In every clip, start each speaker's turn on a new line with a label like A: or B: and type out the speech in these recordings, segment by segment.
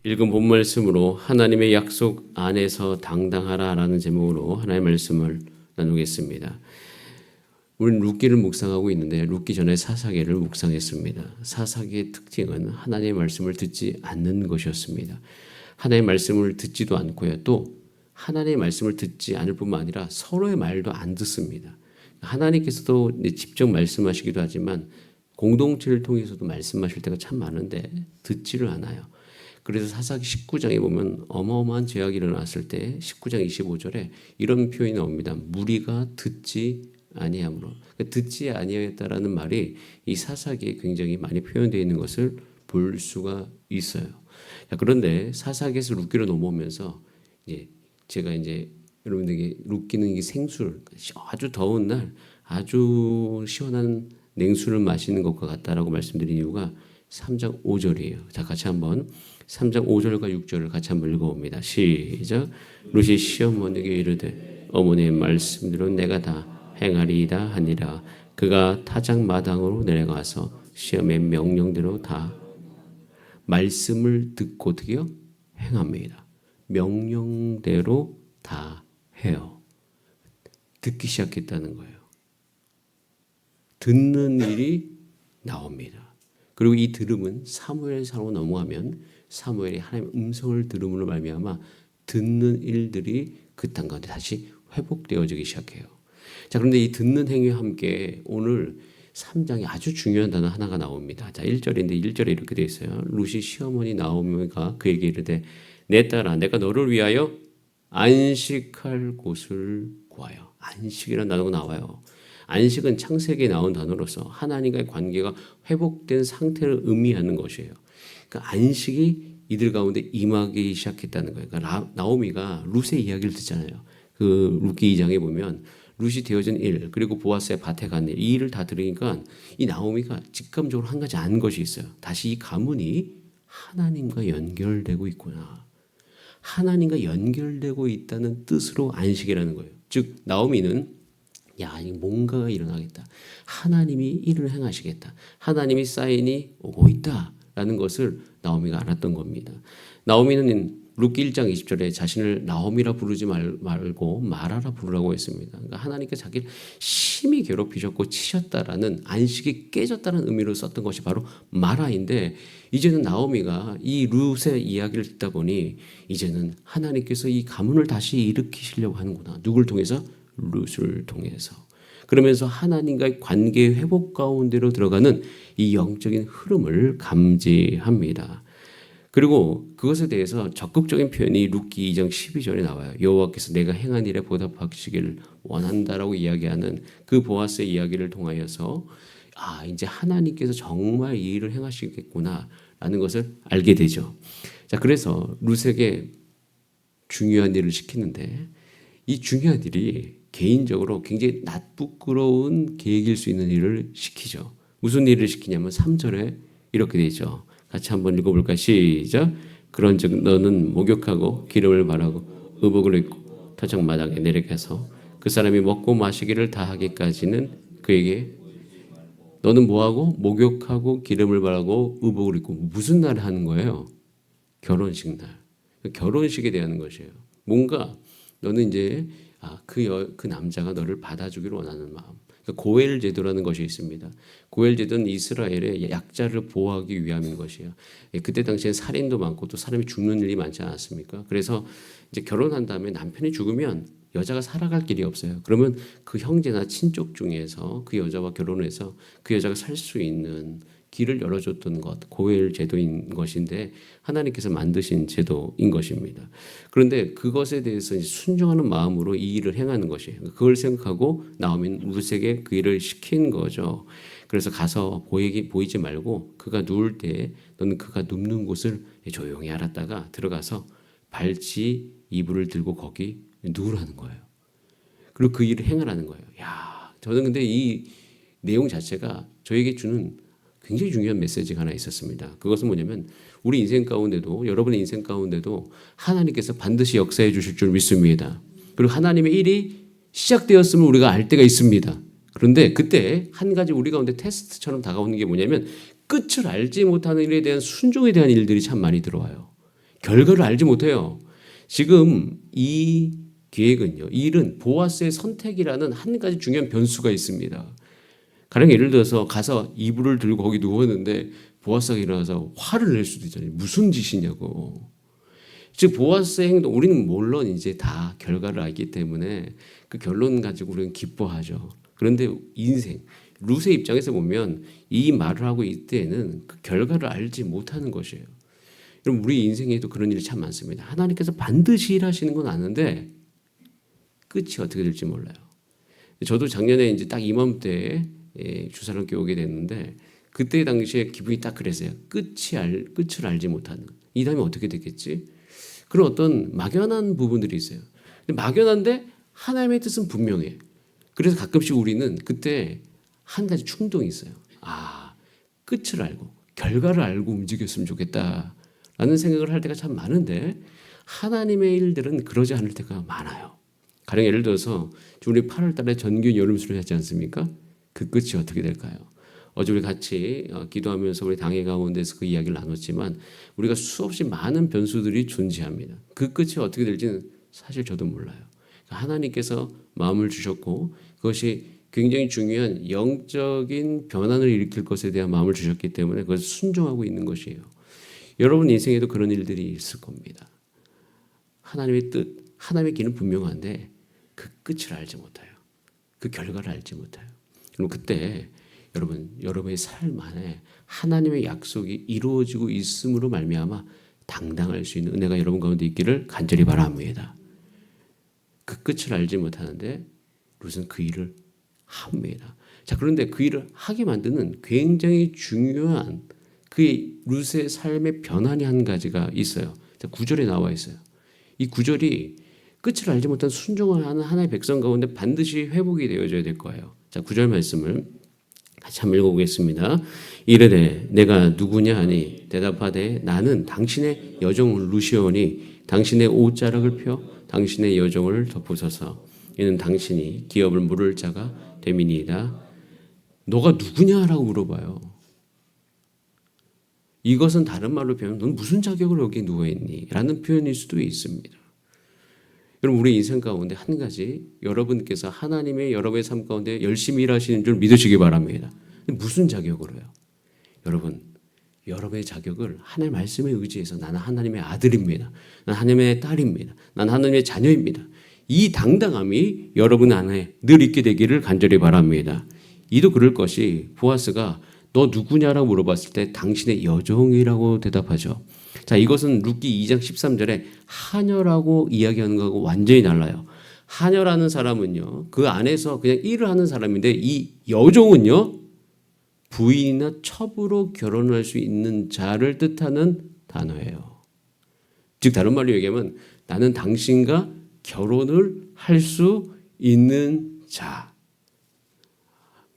A: 읽은 본 말씀으로 하나님의 약속 안에서 당당하라라는 제목으로 하나님의 말씀을 나누겠습니다. 우리는 룻기를 묵상하고 있는데 룻기 전에 사사기를 묵상했습니다. 사사기의 특징은 하나님의 말씀을 듣지 않는 것이었습니다. 하나님의 말씀을 듣지도 않고요. 또 하나님의 말씀을 듣지 않을 뿐만 아니라 서로의 말도 안 듣습니다. 하나님께서도 직접 말씀하시기도 하지만 공동체를 통해서도 말씀하실 때가 참 많은데 듣지를 않아요. 그래서 사사기 19장에 보면 어마어마한 죄악이 일어났을 때 19장 25절에 이런 표현이 나옵니다. 무리가 듣지 아니함으로. 듣지 아니하였다라는 말이 이 사사기에 굉장히 많이 표현되어 있는 것을 볼 수가 있어요. 자, 그런데 사사기에서 룻기로 넘어오면서 제가 여러분들에게 룻기는 이 생술, 아주 더운 날 아주 시원한 냉수를 마시는 것과 같다라고 말씀드린 이유가 3장 5절이에요. 자, 같이 한번 3장 5절과 6절을 같이 한번 읽어봅니다. 시작. 룻이 시어머니에게 이르되 어머니의 말씀대로 내가 다 행하리이다 하니라. 그가 타작 마당으로 내려가서 시험의 명령대로 다 말씀을 듣고 어떻게요? 행합니다. 명령대로 다 해요. 듣기 시작했다는 거예요. 듣는 일이 나옵니다. 그리고 이 들음은 사무엘상으로 넘어가면 사무엘이 하나님의 음성을 들음으로 말미암아 듣는 일들이 그 땅 가운데 다시 회복되어지기 시작해요. 자, 그런데 이 듣는 행위와 함께 오늘 3장에 아주 중요한 단어 하나가 나옵니다. 자, 1절인데 1절에 이렇게 되어 있어요. 룻이 시어머니 나오미가 그에게 이르되 내 딸아 내가 너를 위하여 안식할 곳을 구하여. 안식이라는 단어가 나와요. 안식은 창세기에 나온 단어로서 하나님과의 관계가 회복된 상태를 의미하는 것이에요. 그러니까 안식이 이들 가운데 임하기 시작했다는 거예요. 그러니까 나오미가 룻의 이야기를 듣잖아요. 그 룻기 2장에 보면 룻이 되어진 일, 그리고 보아스의 밭에 간 일, 이 일을 다 들으니까 이 나오미가 직감적으로 한 가지 아는 것이 있어요. 다시 이 가문이 하나님과 연결되고 있구나. 하나님과 연결되고 있다는 뜻으로 안식이라는 거예요. 즉 나오미는 뭔가가 일어나겠다. 하나님이 일을 행하시겠다. 하나님이 사인이 오고 있다라는 것을 나오미가 알았던 겁니다. 나오미는 룻기 1장 20절에 자신을 나오미라 부르지 말고 마라라 부르라고 했습니다. 그러니까 하나님께서 자기를 심히 괴롭히셨고 치셨다라는 안식이 깨졌다는 의미로 썼던 것이 바로 마라인데 이제는 나오미가 이 룻의 이야기를 듣다 보니 이제는 하나님께서 이 가문을 다시 일으키시려고 하는구나. 누굴 통해서? 룻을 통해서. 그러면서 하나님과의 관계 회복 가운데로 들어가는 이 영적인 흐름을 감지합니다. 그리고 그것에 대해서 적극적인 표현이 룻기 2장 12절에 나와요. 여호와께서 내가 행한 일에 보답하시기를 원한다라고 이야기하는 그 보아스의 이야기를 통하여서 이제 하나님께서 정말 이 일을 행하시겠구나라는 것을 알게 되죠. 자, 그래서 룻에게 중요한 일을 시키는데 이 중요한 일이 개인적으로 굉장히 낯부끄러운 계획일 수 있는 일을 시키죠. 무슨 일을 시키냐면 3절에 이렇게 되죠. 같이 한번 읽어볼까요? 시작. 그런즉 너는 목욕하고 기름을 바르고 의복을 입고 타작마당에 내려가서 그 사람이 먹고 마시기를 다 하기까지는 그에게 너는 뭐하고? 목욕하고 기름을 바르고 의복을 입고 무슨 날 하는 거예요? 결혼식 날. 결혼식에 대한 것이에요. 뭔가 너는 이제 그 남자가 너를 받아주기를 원하는 마음. 그러니까 고엘 제도라는 것이 있습니다. 고엘 제도는 이스라엘의 약자를 보호하기 위함인 것이에요. 그때 당시엔 살인도 많고 또 사람이 죽는 일이 많지 않았습니까? 그래서 이제 결혼한 다음에 남편이 죽으면 여자가 살아갈 길이 없어요. 그러면 그 형제나 친족 중에서 그 여자와 결혼해서 그 여자가 살 수 있는 길을 열어줬던 것, 고엘 제도인 것인데 하나님께서 만드신 제도인 것입니다. 그런데 그것에 대해서 순종하는 마음으로 이 일을 행하는 것이에요. 그걸 생각하고 나오미는 룻에게 그 일을 시킨 거죠. 그래서 가서 보이지 말고 그가 누울 때 너는 그가 눕는 곳을 조용히 알았다가 들어가서 발치 이불을 들고 거기 누우라는 거예요. 그리고 그 일을 행하라는 거예요. 저는 근데 이 내용 자체가 저에게 주는 굉장히 중요한 메시지가 하나 있었습니다. 그것은 뭐냐면 우리 인생 가운데도 여러분의 인생 가운데도 하나님께서 반드시 역사해 주실 줄 믿습니다. 그리고 하나님의 일이 시작되었음을 우리가 알 때가 있습니다. 그런데 그때 한 가지 우리 가운데 테스트처럼 다가오는 게 뭐냐면 끝을 알지 못하는 일에 대한 순종에 대한 일들이 참 많이 들어와요. 결과를 알지 못해요. 지금 이 계획은요, 이 일은 보아스의 선택이라는 한 가지 중요한 변수가 있습니다. 가령 예를 들어서 가서 이불을 들고 거기 누웠는데 보아스가 일어나서 화를 낼 수도 있잖아요. 무슨 짓이냐고. 즉 보아스의 행동, 우리는 물론 이제 다 결과를 알기 때문에 그 결론 가지고 우리는 기뻐하죠. 그런데 인생, 룻의 입장에서 보면 이 말을 하고 이때에는 그 결과를 알지 못하는 것이에요. 여러분 우리 인생에도 그런 일이 참 많습니다. 하나님께서 반드시 일하시는 건 아는데 끝이 어떻게 될지 몰라요. 저도 작년에 이제 딱 이맘때에 주사람께 오게 됐는데 그때 당시에 기분이 딱 그랬어요. 끝을 알지 못하는. 이 다음에 어떻게 됐겠지? 그런 어떤 막연한 부분들이 있어요. 근데 막연한데 하나님의 뜻은 분명해. 그래서 가끔씩 우리는 그때 한 가지 충동이 있어요. 끝을 알고 결과를 알고 움직였으면 좋겠다라는 생각을 할 때가 참 많은데 하나님의 일들은 그러지 않을 때가 많아요. 가령 예를 들어서 우리 8월 달에 전균 여름수련 하지 않습니까? 그 끝이 어떻게 될까요? 어제 우리 같이 기도하면서 우리 당회 가운데서 그 이야기를 나눴지만 우리가 수없이 많은 변수들이 존재합니다. 그 끝이 어떻게 될지는 사실 저도 몰라요. 하나님께서 마음을 주셨고 그것이 굉장히 중요한 영적인 변화를 일으킬 것에 대한 마음을 주셨기 때문에 그것을 순종하고 있는 것이에요. 여러분 인생에도 그런 일들이 있을 겁니다. 하나님의 뜻, 하나님의 길은 분명한데 그 끝을 알지 못해요. 그 결과를 알지 못해요. 그럼 그때 여러분의 삶 안에 하나님의 약속이 이루어지고 있음으로 말미암아 당당할 수 있는 은혜가 여러분 가운데 있기를 간절히 바랍니다. 그 끝을 알지 못하는데 룻은 그 일을 합니다. 자, 그런데 그 일을 하게 만드는 굉장히 중요한 그의 룻의 삶의 변환이 한 가지가 있어요. 자, 9절에 나와 있어요. 이 9절이 끝을 알지 못한 순종하는 하나의 백성 가운데 반드시 회복이 되어져야 될 거예요. 자, 9절 말씀을 같이 한번 읽어보겠습니다. 이르되 내가 누구냐 하니 대답하되 나는 당신의 여종 룻이오니 당신의 옷자락을 펴 당신의 여종을 덮으소서. 이는 당신이 기업을 물을 자가 됨이니이다. 너가 누구냐라고 물어봐요. 이것은 다른 말로 표현하면 넌 무슨 자격으로 여기 누워있니? 라는 표현일 수도 있습니다. 여러분 우리 인생 가운데 한 가지 여러분께서 하나님의 여러분의 삶 가운데 열심히 일하시는 줄 믿으시기 바랍니다. 무슨 자격으로요? 여러분 여러분의 자격을 하나님의 말씀에 의지해서 나는 하나님의 아들입니다. 나는 하나님의 딸입니다. 나는 하나님의 자녀입니다. 이 당당함이 여러분 안에 늘 있게 되기를 간절히 바랍니다. 이도 그럴 것이 보아스가 너 누구냐라고 물어봤을 때 당신의 여종이라고 대답하죠. 자, 이것은 룻기 2장 13절에 하녀라고 이야기하는 것하고 완전히 달라요. 하녀라는 사람은요, 그 안에서 그냥 일을 하는 사람인데 이 여종은요, 부인이나 첩으로 결혼할 수 있는 자를 뜻하는 단어예요. 즉 다른 말로 얘기하면 나는 당신과 결혼을 할 수 있는 자.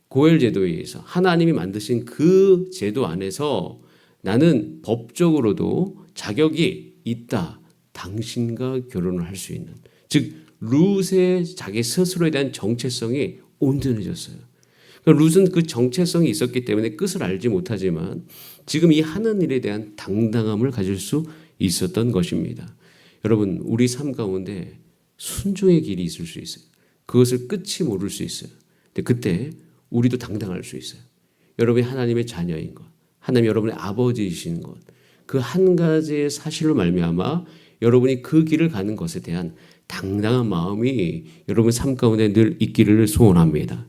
A: 고엘 제도에 의해서 하나님이 만드신 그 제도 안에서 나는 법적으로도 자격이 있다. 당신과 결혼을 할 수 있는. 즉 룻의 자기 스스로에 대한 정체성이 온전해졌어요. 그러니까 룻은 그 정체성이 있었기 때문에 끝을 알지 못하지만 지금 이 하는 일에 대한 당당함을 가질 수 있었던 것입니다. 여러분 우리 삶 가운데 순종의 길이 있을 수 있어요. 그것을 끝이 모를 수 있어요. 근데 그때 우리도 당당할 수 있어요. 여러분이 하나님의 자녀인 것, 하나님 여러분의 아버지이신 것, 그 한 가지의 사실로 말미암아 여러분이 그 길을 가는 것에 대한 당당한 마음이 여러분 삶 가운데 늘 있기를 소원합니다.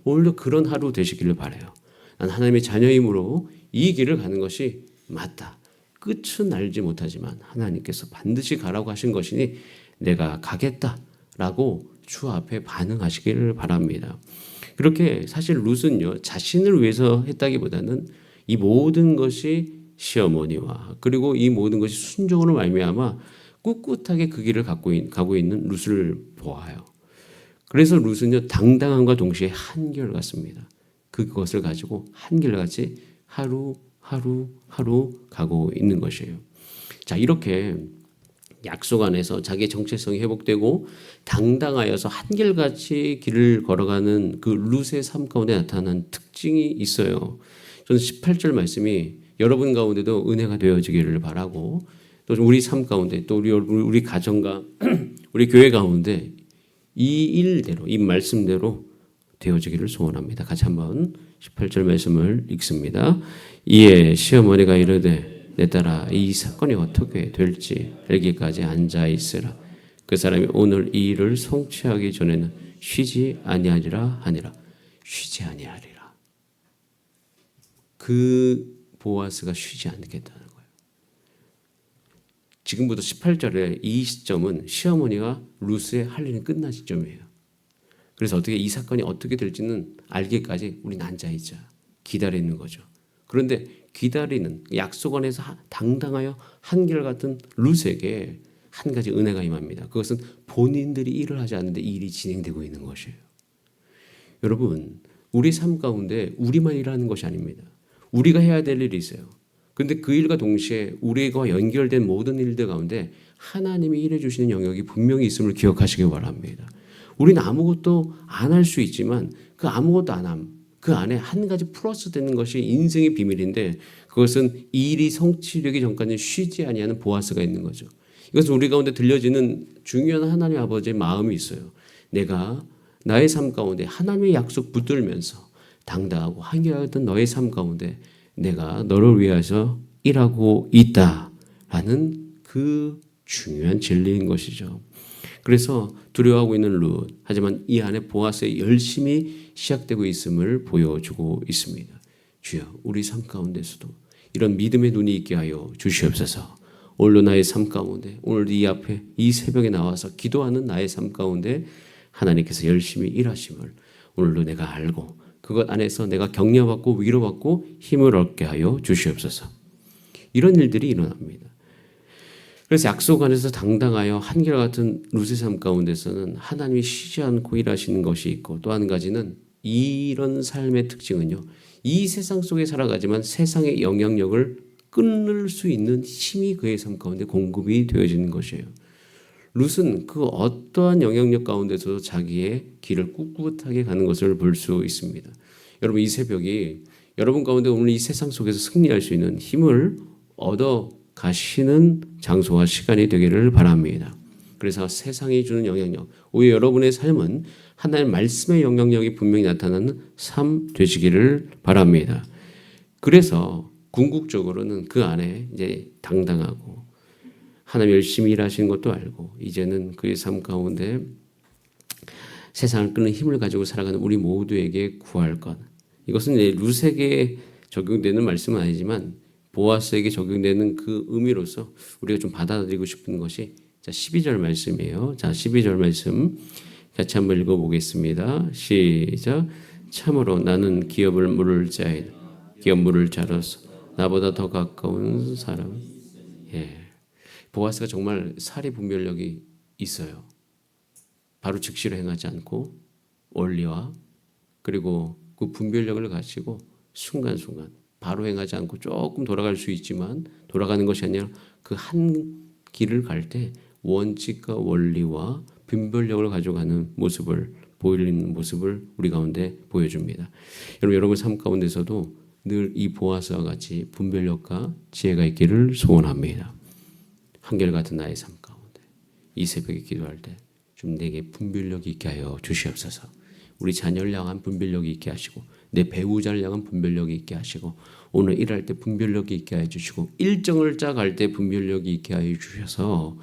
A: 오늘도 그런 하루 되시기를 바라요. 난 하나님의 자녀이므로 이 길을 가는 것이 맞다. 끝은 알지 못하지만 하나님께서 반드시 가라고 하신 것이니 내가 가겠다라고 주 앞에 반응하시기를 바랍니다. 그렇게 사실 룻은요 자신을 위해서 했다기보다는 이 모든 것이 시어머니와 그리고 이 모든 것이 순종으로 말미암아 꿋꿋하게 그 길을 가고 있는 룻을 보아요. 그래서 룻은요 당당함과 동시에 한결같습니다. 그것을 가지고 한결같이 하루 가고 있는 것이에요. 자, 이렇게 약속 안에서 자기의 정체성이 회복되고 당당하여서 한결같이 길을 걸어가는 그 룻의 삶 가운데 나타난 특징이 있어요. 저는 18절 말씀이 여러분 가운데도 은혜가 되어지기를 바라고 또 우리 삶 가운데 또 우리 가정과 우리 교회 가운데 이 일대로 이 말씀대로 되어지기를 소원합니다. 같이 한번 18절 말씀을 읽습니다. 이에 시어머니가 이르되 내 딸아 이 사건이 어떻게 될지 알기까지 앉아 있으라. 그 사람이 오늘 이 일을 성취하기 전에는 쉬지 아니하리라 하니라. 쉬지 아니하리라. 그 보아스가 쉬지 않겠다는 거예요. 지금부터 18절에 이 시점은 시어머니가 루스의 할 일이 끝난 시점이에요. 그래서 어떻게 이 사건이 어떻게 될지는 알기까지 우린 앉아있자 기다리는 거죠. 그런데 기다리는 약속 안에서 당당하여 한결같은 루스에게 한 가지 은혜가 임합니다. 그것은 본인들이 일을 하지 않는데 일이 진행되고 있는 것이에요. 여러분, 우리 삶 가운데 우리만 일하는 것이 아닙니다. 우리가 해야 될 일이 있어요. 그런데 그 일과 동시에 우리가 연결된 모든 일들 가운데 하나님이 일해 주시는 영역이 분명히 있음을 기억하시기 바랍니다. 우리는 아무것도 안 할 수 있지만 그 아무것도 안 함, 그 안에 한 가지 플러스 되는 것이 인생의 비밀인데 그것은 일이 성취되기 전까지 쉬지 아니하는 보아스가 있는 거죠. 이것은 우리 가운데 들려지는 중요한 하나님 아버지의 마음이 있어요. 내가 나의 삶 가운데 하나님의 약속 붙들면서 당당하고 한결같은 너의 삶 가운데 내가 너를 위해서 일하고 있다라는 그 중요한 진리인 것이죠. 그래서 두려워하고 있는 룻, 하지만 이 안에 보아스의 열심히 시작되고 있음을 보여주고 있습니다. 주여, 우리 삶 가운데서도 이런 믿음의 눈이 있게 하여 주시옵소서. 오늘도 나의 삶 가운데, 오늘 이 앞에 이 새벽에 나와서 기도하는 나의 삶 가운데 하나님께서 열심히 일하심을 오늘도 내가 알고 그것 안에서 내가 격려받고 위로받고 힘을 얻게 하여 주시옵소서. 이런 일들이 일어납니다. 그래서 약속 안에서 당당하여 한결같은 룻의 삶 가운데서는 하나님이 쉬지 않고 일하시는 것이 있고 또 한 가지는 이런 삶의 특징은요. 이 세상 속에 살아가지만 세상의 영향력을 끊을 수 있는 힘이 그의 삶 가운데 공급이 되어지는 것이에요. 룻은 그 어떠한 영향력 가운데서도 자기의 길을 꿋꿋하게 가는 것을 볼 수 있습니다. 여러분 이 새벽이 여러분 가운데 오늘 이 세상 속에서 승리할 수 있는 힘을 얻어 가시는 장소와 시간이 되기를 바랍니다. 그래서 세상이 주는 영향력, 오히려 여러분의 삶은 하나님의 말씀의 영향력이 분명히 나타나는 삶 되시기를 바랍니다. 그래서 궁극적으로는 그 안에 이제 당당하고 하나님 열심히 일하시는 것도 알고 이제는 그의 삶 가운데 세상을 끄는 힘을 가지고 살아가는 우리 모두에게 구할 것. 이것은 룻에게 적용되는 말씀은 아니지만 보아스에게 적용되는 그 의미로서 우리가 좀 받아들이고 싶은 것이 자 12절 말씀이에요. 자 12절 말씀 같이 한번 읽어보겠습니다. 시작. 참으로 나는 기업을 물을 자이다. 기업 물을 자로서 나보다 더 가까운 사람. 예. 보아스가 정말 사리 분별력이 있어요. 바로 즉시로 행하지 않고 원리와 그리고 그 분별력을 가지고 순간순간 바로 행하지 않고 조금 돌아갈 수 있지만 돌아가는 것이 아니라 그 한 길을 갈 때 원칙과 원리와 분별력을 가져가는 모습을 보이는 모습을 우리 가운데 보여줍니다. 여러분 삶 가운데서도 늘 이 보아스와 같이 분별력과 지혜가 있기를 소원합니다. 한결같은 나의 삶 가운데 이 새벽에 기도할 때 좀 내게 분별력이 있게 하여 주시옵소서. 우리 자녀를 향한 분별력이 있게 하시고 내 배우자를 향한 분별력이 있게 하시고 오늘 일할 때 분별력이 있게 하여 주시고 일정을 짜갈 때 분별력이 있게 하여 주셔서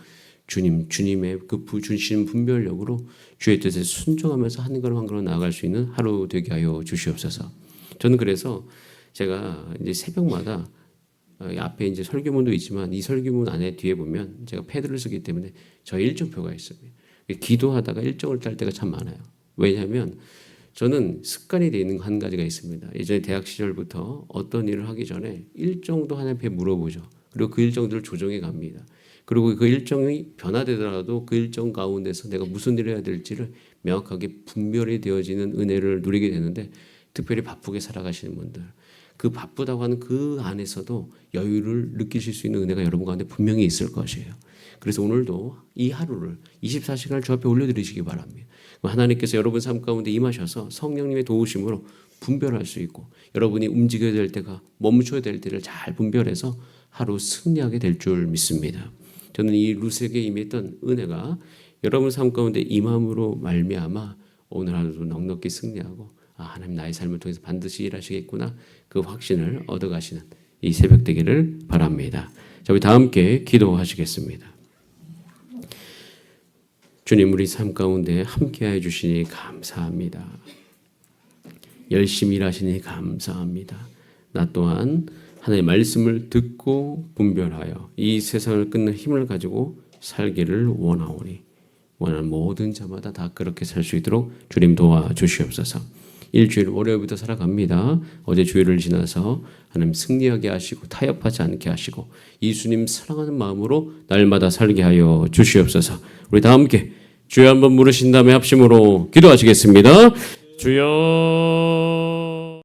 A: 주님의 그 주신 분별력으로 주의 뜻에 순종하면서 한 걸음 한 걸음 나아갈 수 있는 하루 되게 하여 주시옵소서. 저는 그래서 제가 이제 새벽마다 앞에 이제 설교문도 있지만 이 설교문 안에 뒤에 보면 제가 패드를 쓰기 때문에 저 일정표가 있습니다. 기도하다가 일정을 짤 때가 참 많아요. 왜냐하면 저는 습관이 되어 있는 한 가지가 있습니다. 예전에 대학 시절부터 어떤 일을 하기 전에 일정도 하나님께 물어보죠. 그리고 그 일정들을 조정해 갑니다. 그리고 그 일정이 변화되더라도 그 일정 가운데서 내가 무슨 일을 해야 될지를 명확하게 분별이 되어지는 은혜를 누리게 되는데 특별히 바쁘게 살아가시는 분들 그 바쁘다고 하는 그 안에서도 여유를 느끼실 수 있는 은혜가 여러분 가운데 분명히 있을 것이에요. 그래서 오늘도 이 하루를 24시간을 주 앞에 올려드리시기 바랍니다. 하나님께서 여러분 삶 가운데 임하셔서 성령님의 도우심으로 분별할 수 있고 여러분이 움직여야 될 때가 멈춰야 될 때를 잘 분별해서 하루 승리하게 될 줄 믿습니다. 저는 이 루세에게 임했던 은혜가 여러분 삶 가운데 임함으로 말미암아 오늘 하루도 넉넉히 승리하고 하나님 나의 삶을 통해서 반드시 일하시겠구나 그 확신을 얻어가시는 이 새벽 되기를 바랍니다. 자, 우리 다 함께 기도하시겠습니다. 주님, 우리 삶 가운데 함께해 주시니 감사합니다. 열심히 일하시니 감사합니다. 나 또한 하나님의 말씀을 듣고 분별하여 이 세상을 끊는 힘을 가지고 살기를 원하오니 원하는 모든 자마다 다 그렇게 살 수 있도록 주님 도와주시옵소서. 일주일 월요일부터 살아갑니다. 어제 주일을 지나서 하나님 승리하게 하시고 타협하지 않게 하시고 예수님 사랑하는 마음으로 날마다 살게 하여 주시옵소서. 우리 다 함께 주여 한번 부르신 다음에 합심으로 기도하시겠습니다. 주여